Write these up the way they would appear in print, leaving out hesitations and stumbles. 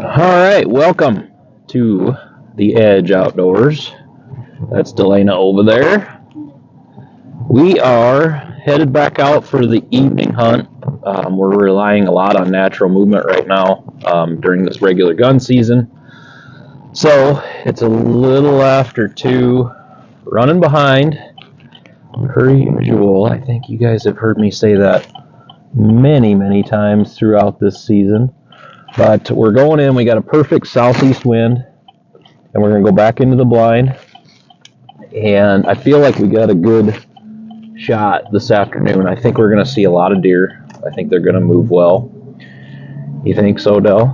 Alright, welcome to the Edge Outdoors. That's Delana over there. We are headed back out for the evening hunt. We're relying a lot on natural movement right now during this regular gun season. So it's a little after 2, running behind per usual. I think you guys have heard me say that many times throughout this season. But we're going in, we got a perfect southeast wind, and we're going to go back into the blind. And I feel like we got a good shot this afternoon. I think we're going to see a lot of deer. I think they're going to move well. You think so, Del?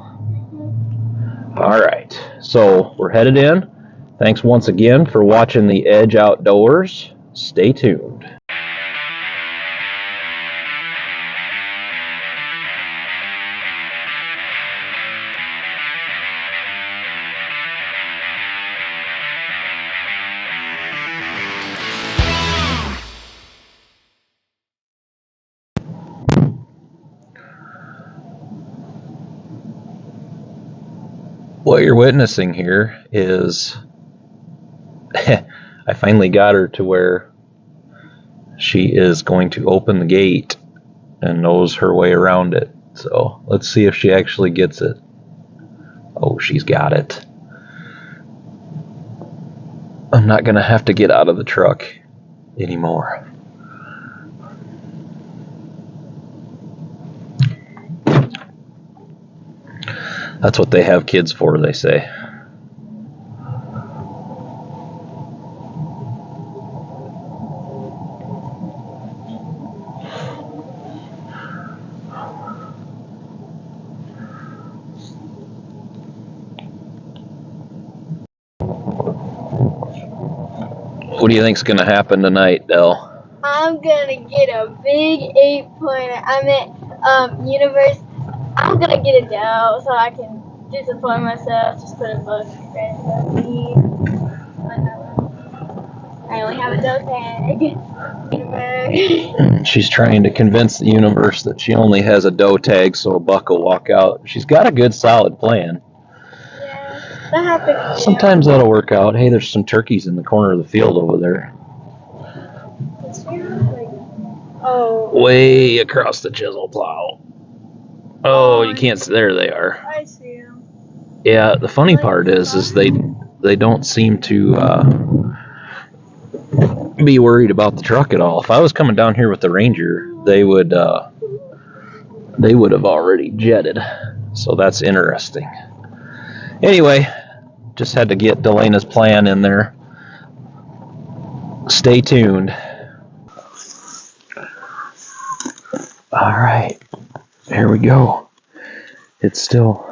All right, so we're headed in. Thanks once again for watching the Edge Outdoors. Stay tuned. What you're witnessing here is I finally got her to where she is going to open the gate and knows her way around it. So let's see if she actually gets it. Oh, she's got it. I'm not going to have to get out of the truck anymore. That's what they have kids for, they say. What do you think's going to happen tonight, Del? I'm gonna get a big 8-pointer. I'm at Universe. I'm gonna get a doe so I can disappoint myself. Just put a book I only have a doe tag. Universe. She's trying to convince the universe that she only has a doe tag so a buck will walk out. She's got a good solid plan. Yeah, that happens. Sometimes that'll work out. Hey, there's some turkeys in the corner of the field over there. Oh. Way across the chisel plow. Oh, you can't see. There they are. I see them. Yeah, the funny part is they don't seem to be worried about the truck at all. If I was coming down here with the Ranger, they would have already jetted. So that's interesting. Anyway, just had to get Delana's plan in there. Stay tuned. All right, here we go. It's still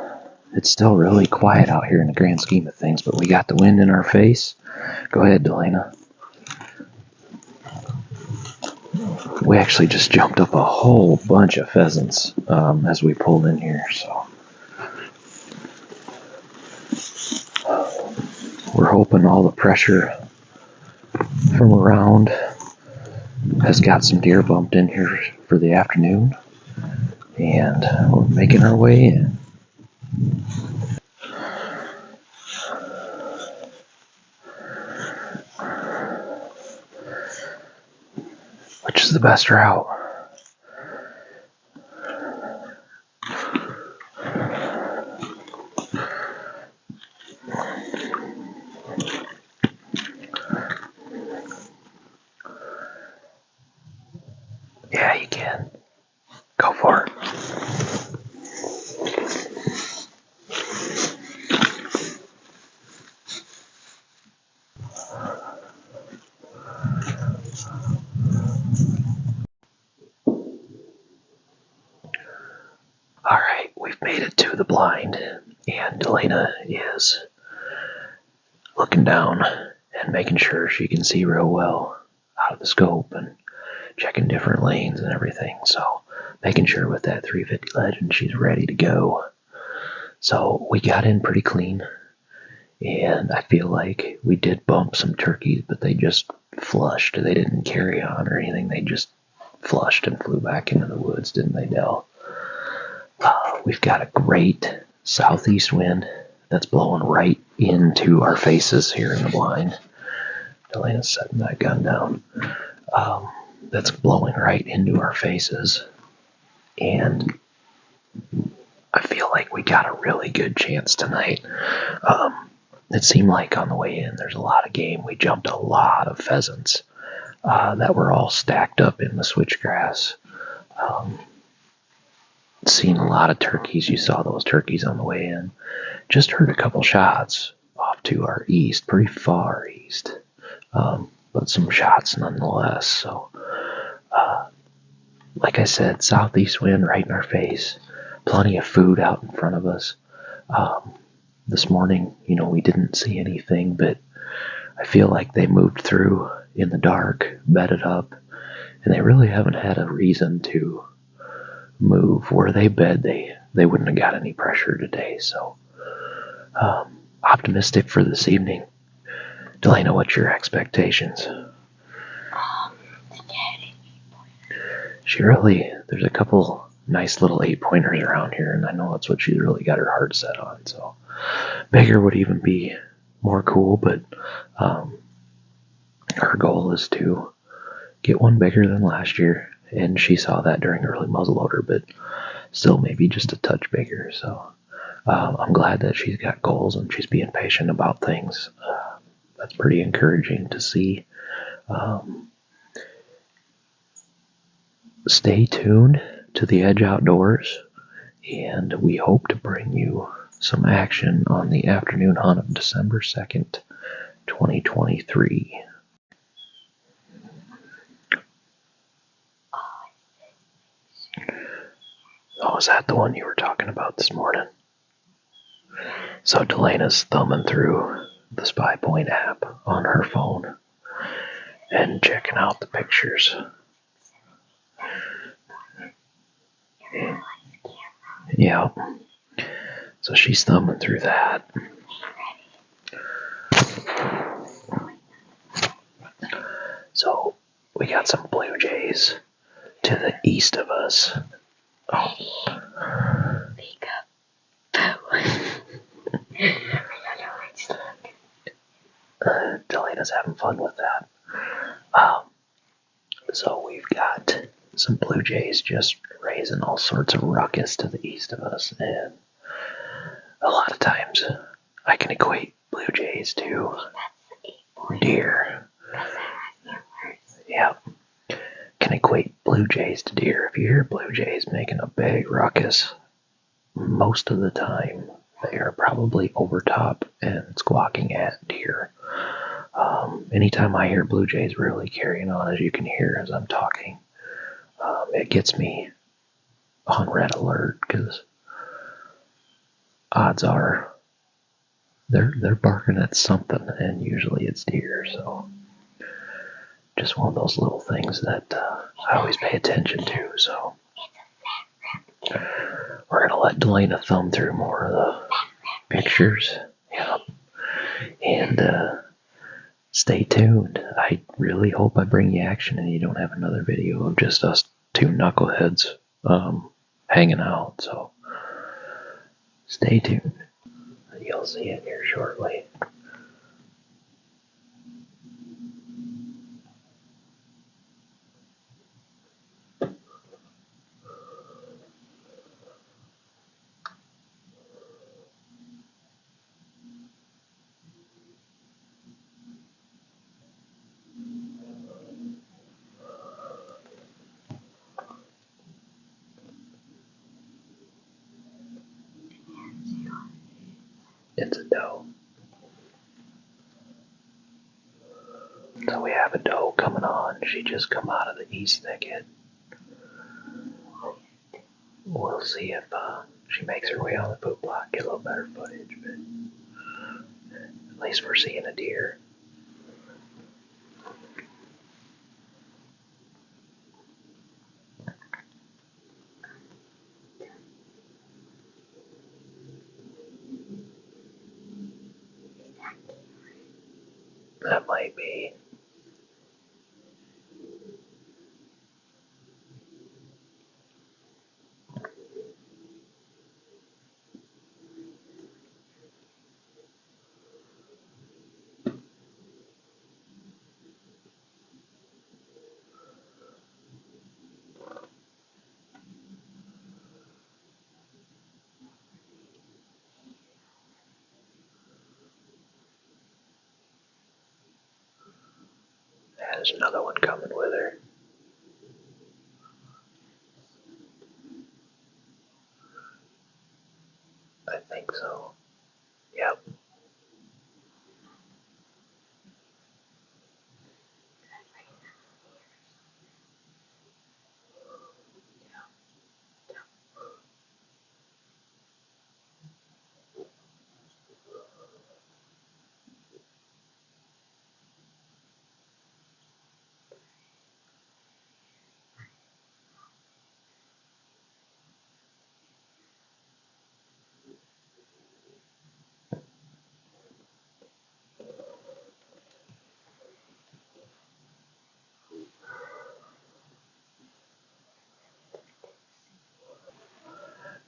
really quiet out here in the grand scheme of things, but we got the wind in our face. Go ahead, Delana. We actually just jumped up a whole bunch of pheasants as we pulled in here, so we're hoping all the pressure from around has got some deer bumped in here for the afternoon, and we're making our way in. Which is the best route? Yeah, you can. Go for it. All right, we've made it to the blind, and Delana is looking down and making sure she can see real well out of the scope and checking different lanes and everything. So making sure with that 350 Legend she's ready to go. So we got in pretty clean, and I feel like we did bump some turkeys, but they just flushed. They didn't carry on or anything. They just flushed and flew back into the woods, didn't they, Del? We've got a great southeast wind that's blowing right into our faces here in the blind. Delana's setting that gun down. That's blowing right into our faces. And I feel like we got a really good chance tonight. It seemed like on the way in, there's a lot of game. We jumped a lot of pheasants that were all stacked up in the switchgrass. Seen a lot of turkeys. You saw those turkeys on the way in. Just heard a couple shots off to our east, pretty far east, but some shots nonetheless. So, like I said, southeast wind right in our face. Plenty of food out in front of us. This morning, we didn't see anything, but I feel like they moved through in the dark, bedded up, and they really haven't had a reason to move. Where they bed, they wouldn't have got any pressure today. So, optimistic for this evening. Delana, what's your expectations? There's a couple nice little 8-pointers around here, and I know that's what she's really got her heart set on. So, bigger would even be more cool, but our goal is to get one bigger than last year, and she saw that during early muzzleloader, but still maybe just a touch bigger. So, I'm glad that she's got goals and she's being patient about things. That's pretty encouraging to see. Stay tuned to the Edge Outdoors, and we hope to bring you some action on the afternoon hunt of December 2nd, 2023. Oh, is that the one you were talking about this morning? So Delana's thumbing through the Spy Point app on her phone and checking out the pictures. Yeah. So she's thumbing through that. So we got some blue jays to the east of us. Oh. Delana's having fun with that. So we've got some blue jays just raising all sorts of ruckus to the east of us, and a lot of times I can equate blue jays to deer. Yeah, can equate blue jays to deer. If you hear blue jays making a big ruckus, most of the time they are probably over top and squawking at deer. Anytime I hear blue jays really carrying on, as you can hear as I'm talking, it gets me on red alert, because odds are they're barking at something, and usually it's deer. So just one of those little things that I always pay attention to. So we're gonna let Delana thumb through more of the pictures. Yeah, and stay tuned. I really hope I bring you action and you don't have another video of just us two knuckleheads hanging out. So stay tuned. You'll see it here shortly. It's a doe. So we have a doe coming on. She just come out of the east thicket. We'll see if she makes her way on the foot block, get a little better footage, but at least we're seeing a deer. That might be. There's another one coming with her. I think so. Yep.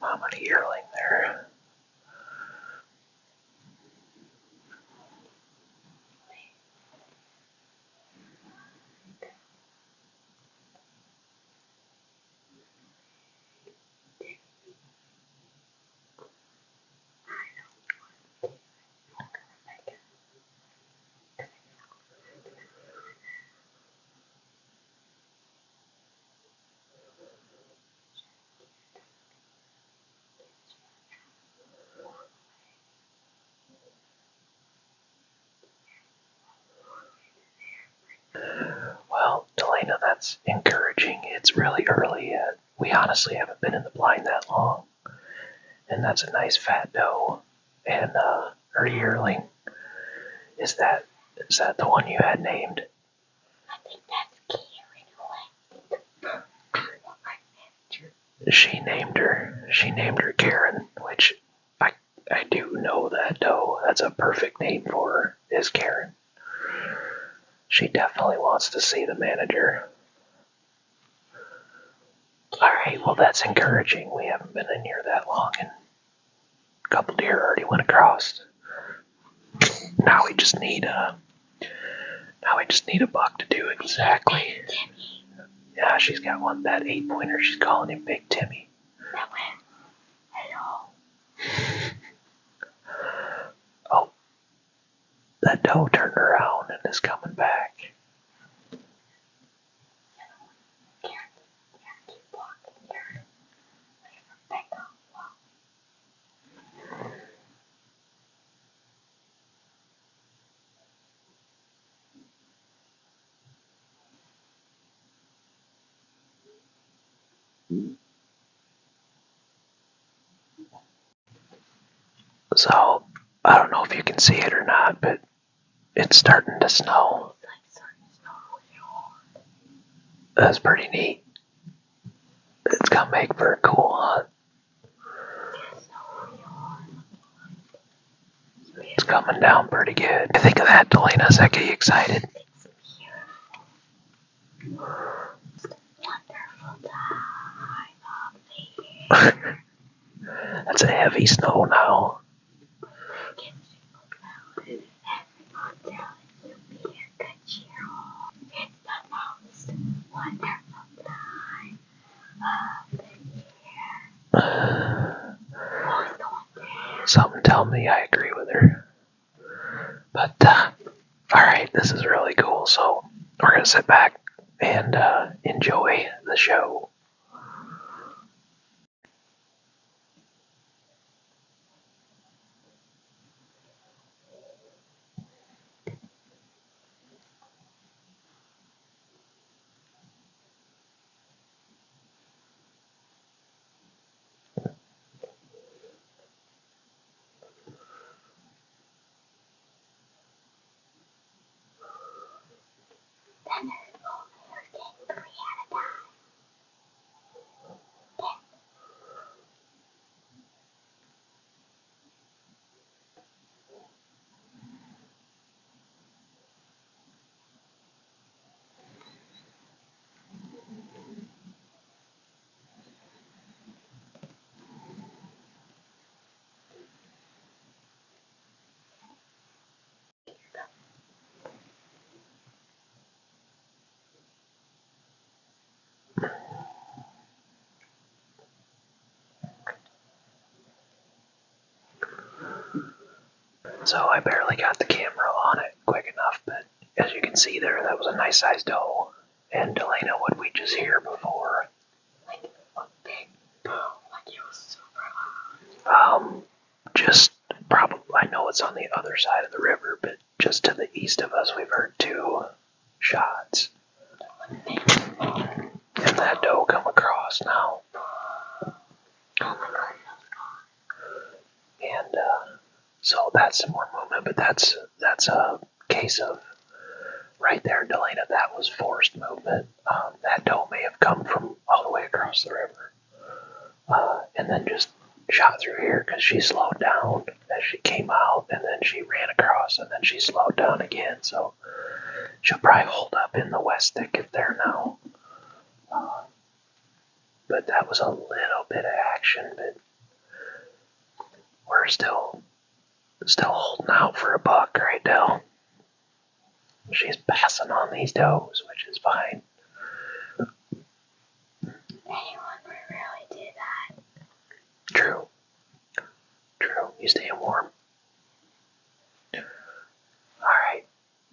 I'm on a yearling there. Well, Delana, that's encouraging. It's really early yet. We honestly haven't been in the blind that long. And that's a nice fat doe. And her yearling. Is that the one you had named? I think that's Karen. She named her Karen, which I do know that doe. That's a perfect name for her, is Karen. She definitely wants to see the manager. Alright, well that's encouraging. We haven't been in here that long and a couple deer already went across. Now we just need a buck to do exactly. Yeah, she's got one, that 8-pointer. She's calling him Big Timmy. That went. Hello. Oh, that doe turned around and is coming back. So, I don't know if you can see it or not, but it's starting to snow. That's pretty neat. It's gonna make for a cool hunt. It's coming down pretty good. I think of that, Delana. Does that get you excited? That's a heavy snow now. Something tell me I agree with her. But, alright, this is really cool. So, we're gonna sit back and enjoy the show. So I barely got the camera on it quick enough, but as you can see there, that was a nice sized doe. And Delana, what we just hear before? Like a big boom, like it was super loud. Just probably, I know it's on the other side of the river, but just to the east of us, we've heard 2 shots. And that doe come across now. And so that's some more movement, but that's a case of right there, Delana. That was forced movement. That doe may have come from all the way across the river, and then just shot through here because she slowed down as she came out, and then she ran across, and then she slowed down again. So she'll probably hold up in the west thicket there now. But that was a little bit of action, but we're still holding out for a buck, right, Del? She's passing on these does, which is fine. Anyone would really do that. True. You staying warm? Alright.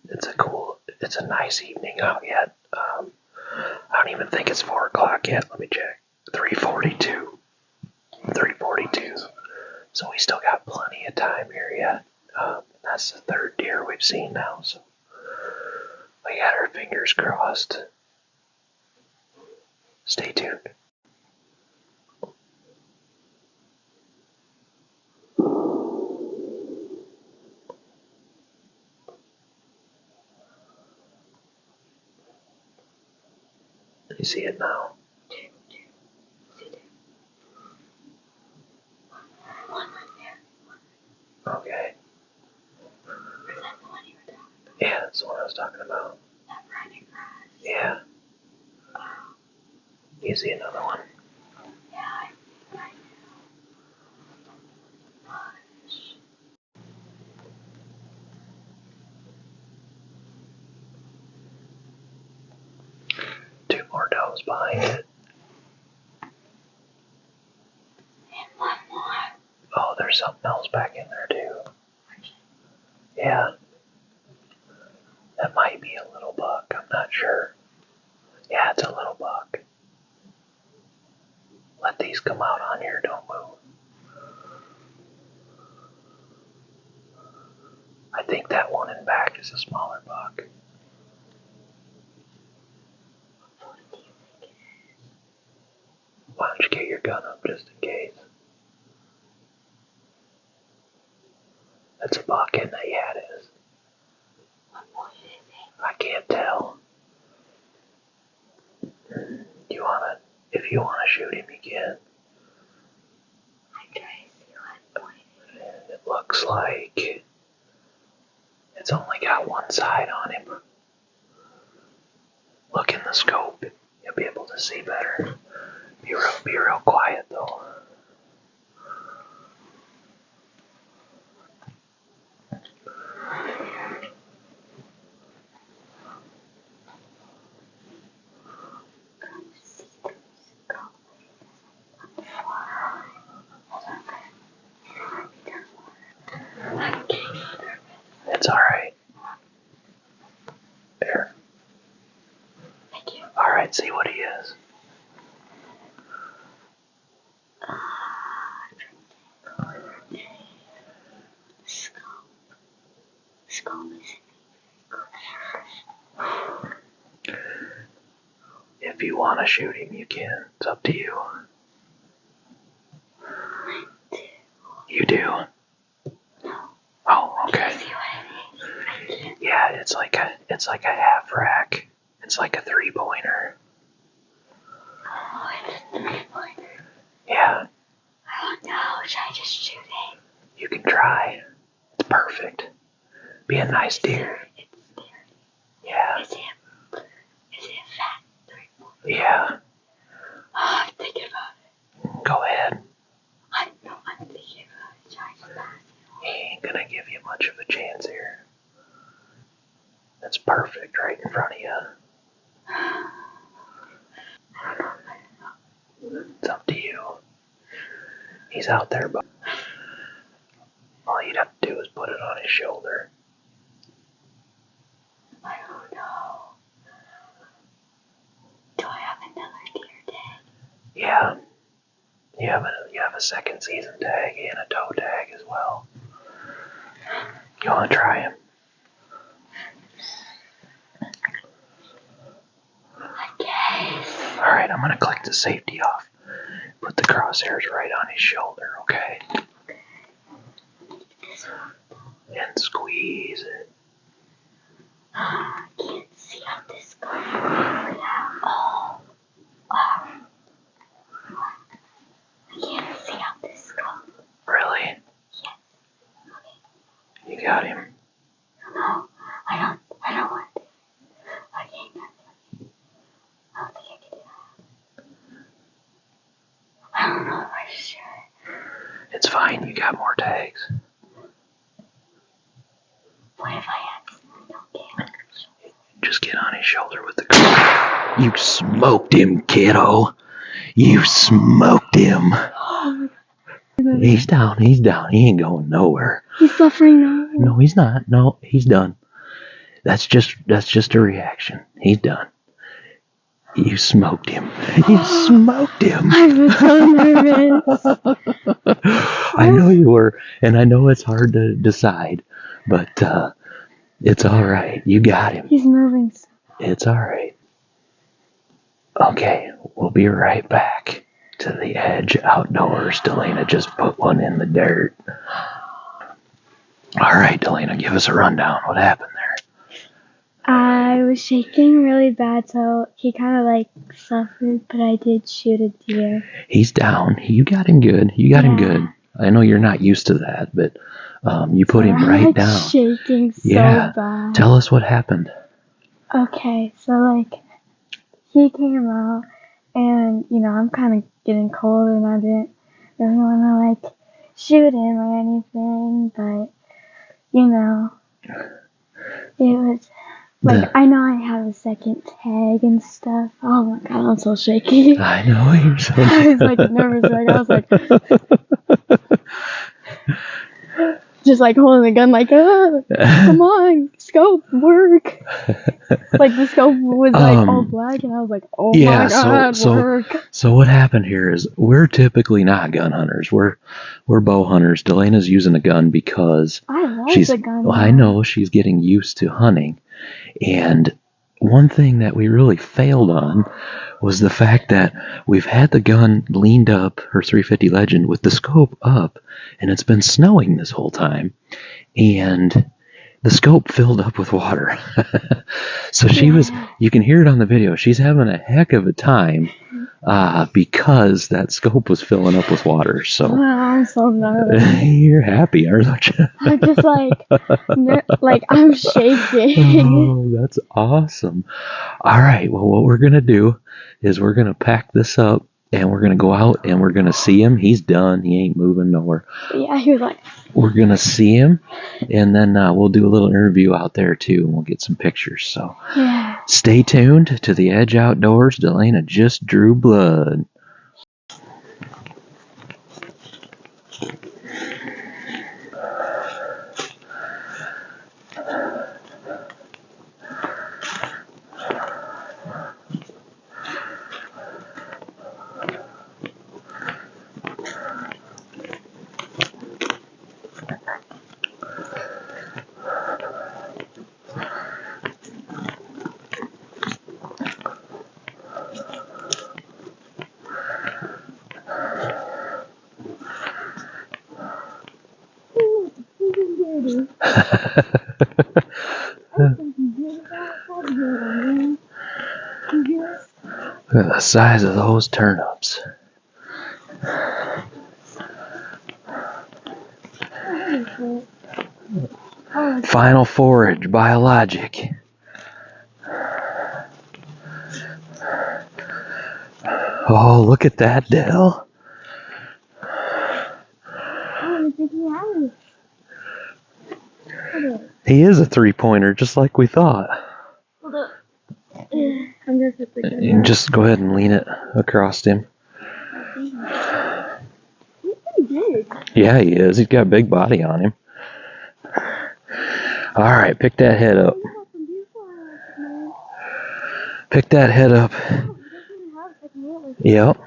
It's a nice evening out yet. I don't even think it's 4 o'clock yet. Let me check. 3:42. So we still got plenty of time here yet. That's the 3rd deer we've seen now, so we got our fingers crossed. Stay tuned. You see it now? Okay. Yeah, that's the one I was talking about. Yeah. You see another one? Two more does behind it. And one more. Oh, there's something else back in there too. Yeah. That might be a little buck. I'm not sure. Yeah, it's a little buck. Let these come out on here. Don't move. I think that one in back is a smaller buck. Why don't you get your gun up just in case? That's a buck, isn't it? Yeah, it is. I can't tell. If you wanna shoot him, you can. It looks like it's only got one side on him. Look in the scope. You'll be able to see better. Be real quiet though. It's alright. There. Thank you. Alright, see what he is. If you want to shoot him, you can. It's up to you. You do? Oh, okay. Yeah, it's like a half rack. It's like a 3-pointer. Oh, it's a 3-pointer. Yeah. Oh no, should I just shoot it? You can try. It's perfect. Be a nice deer. It's scary. Yeah. Is it a fat 3-pointer? Yeah. Oh, I'm thinking about it. Go ahead. I'm thinking about it. Try to pass it. He ain't gonna give you much of a chance here. That's perfect right in front of you. It's up to you. He's out there, but all you'd have to do is put it on his shoulder. Yeah. You have a second season tag and a toe tag as well. You want to try him? Okay. All right, I'm going to click the safety off. Put the crosshairs right on his shoulder, okay? And squeeze it. I can't see out this car. Oh. I can't see out this car. Really? Yes. Okay. You got him? No, I don't want to. I can't. I don't think I can do that. I don't know if I should. It's fine, you got more tags. What if I accidentally don't get him? Just get on his shoulder with the car. You smoked him, kiddo. You smoked him. Oh my God. He's down. He ain't going nowhere. He's suffering now. No, he's not. No, he's done. That's just a reaction. He's done. You smoked him. You smoked him. I was so nervous. I know you were, and I know it's hard to decide, but it's all right. You got him. He's moving. It's all right. Okay, we'll be right back to the Edge Outdoors. Delana just put one in the dirt. All right, Delana, give us a rundown. What happened there? I was shaking really bad, so he kind of like suffered, but I did shoot a deer. He's down. You got him good. You got him good. I know you're not used to that, but you put him right like down. Shaking so bad. Tell us what happened. Okay, so like he came out, and I'm kind of getting cold, and I didn't really want to like shoot him or anything, but it was. Like, I know I have a second tag and stuff. Oh my God, I'm so shaky. I know, you're so I was like nervous, like I was like just like holding the gun like, come on, scope, work. Like the scope was like all black and I was like, oh my God, work. So what happened here is we're typically not gun hunters. We're bow hunters. Delana's using a gun because I love the gun. Well, I know she's getting used to hunting. And one thing that we really failed on was the fact that we've had the gun leaned up, her 350 Legend, with the scope up, and it's been snowing this whole time, and the scope filled up with water. So you can hear it on the video, she's having a heck of a time because that scope was filling up with water. So I'm so nervous. You're happy, aren't you? I'm just like I'm shaking. Oh, that's awesome. All right, well, what we're going to do is we're going to pack this up and we're going to go out and we're going to see him. He's done. He ain't moving nowhere. Yeah, he was like... We're going to see him, and then we'll do a little interview out there, too, and we'll get some pictures. So Stay tuned to the Edge Outdoors. Delana just drew blood. Look at the size of those turnips. Final forage, biologic. Oh, look at that, Del. He is a three-pointer, just like we thought. Hold up. I'm gonna put the gun And just go ahead and lean it across him. He's pretty big. Yeah, he is. He's got a big body on him. All right, pick that head up. Pick that head up. Yep.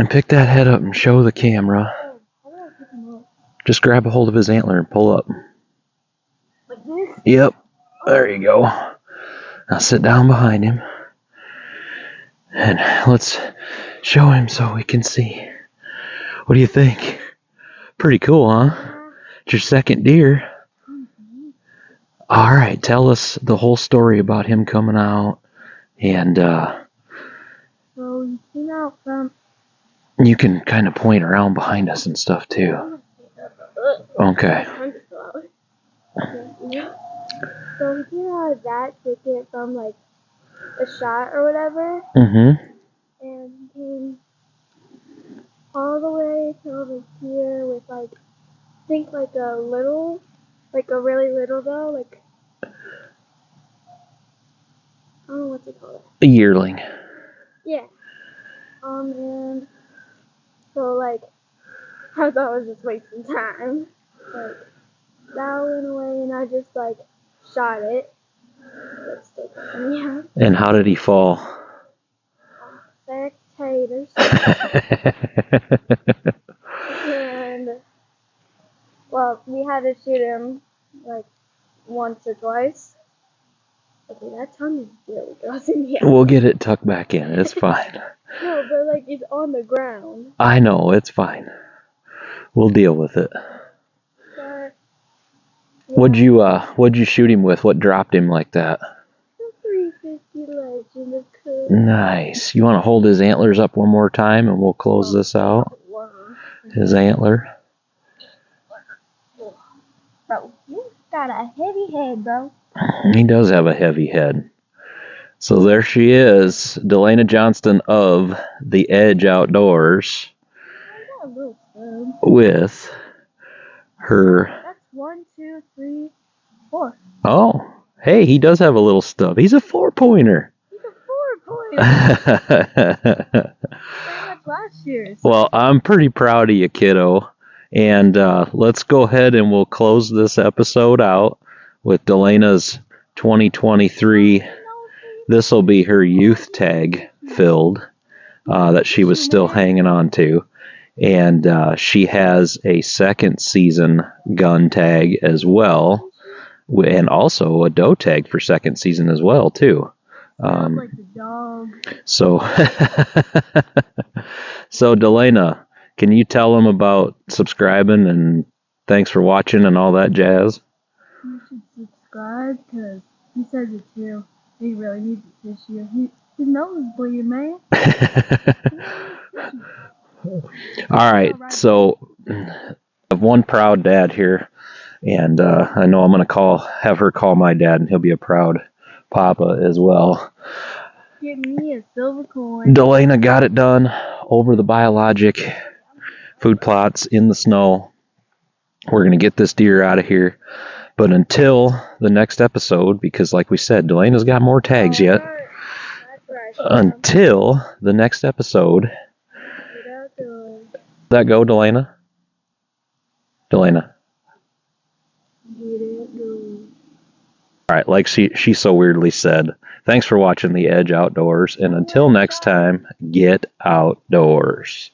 pick that head up and show the camera. Just grab a hold of his antler and pull up. Like this? Yep. There you go. Now sit down behind him. And let's show him so we can see. What do you think? Pretty cool, huh? It's your second deer. All right, tell us the whole story about him coming out. And So he came out from... You can kind of point around behind us and stuff too. Okay. So he came out of that thicket from like a shot or whatever. Mm-hmm. And he came all the way to over here with like, I think like a little, like a really little though, like, I don't know what to call it. A yearling. Yeah. And so like, I thought it was just wasting time. Like, that went away and I just like shot it. Yeah. And how did he fall? Spectators. And, well, we had to shoot him like once or twice. Okay, that tongue is really grossing me out. We'll get it tucked back in. It's fine. No, but like it's on the ground. I know, it's fine. We'll deal with it. But, yeah. What'd you shoot him with? What dropped him like that? The 350 Legend of course. Nice. You want to hold his antlers up one more time and we'll close this out? His antler. Bro, you got a heavy head, bro. He does have a heavy head. So there she is, Delana Johnston of The Edge Outdoors with her... That's 1, 2, 3, 4. Oh, hey, he does have a little stub. He's a 4-pointer. He's a 4-pointer. Very much last year's. Well, I'm pretty proud of you, kiddo. And let's go ahead and we'll close this episode out with Delana's 2023. This will be her youth tag filled that she was still hanging on to. And she has a second season gun tag as well. And also a doe tag for second season as well, too. Like the dog. So Delana, can you tell them about subscribing and thanks for watching and all that jazz? You should subscribe because he says it too. He really needs a tissue. His nose is bleeding, man. All right, so I have one proud dad here, and I know I'm going to have her call my dad, and he'll be a proud papa as well. Give me a silver coin. Delana got it done over the biologic food plots in the snow. We're going to get this deer out of here. But until the next episode, because like we said, Delana's got more tags yet. Until the next episode. That go, Delana? Delana. All right, like she so weirdly said, thanks for watching The Edge Outdoors, and until next time, get outdoors.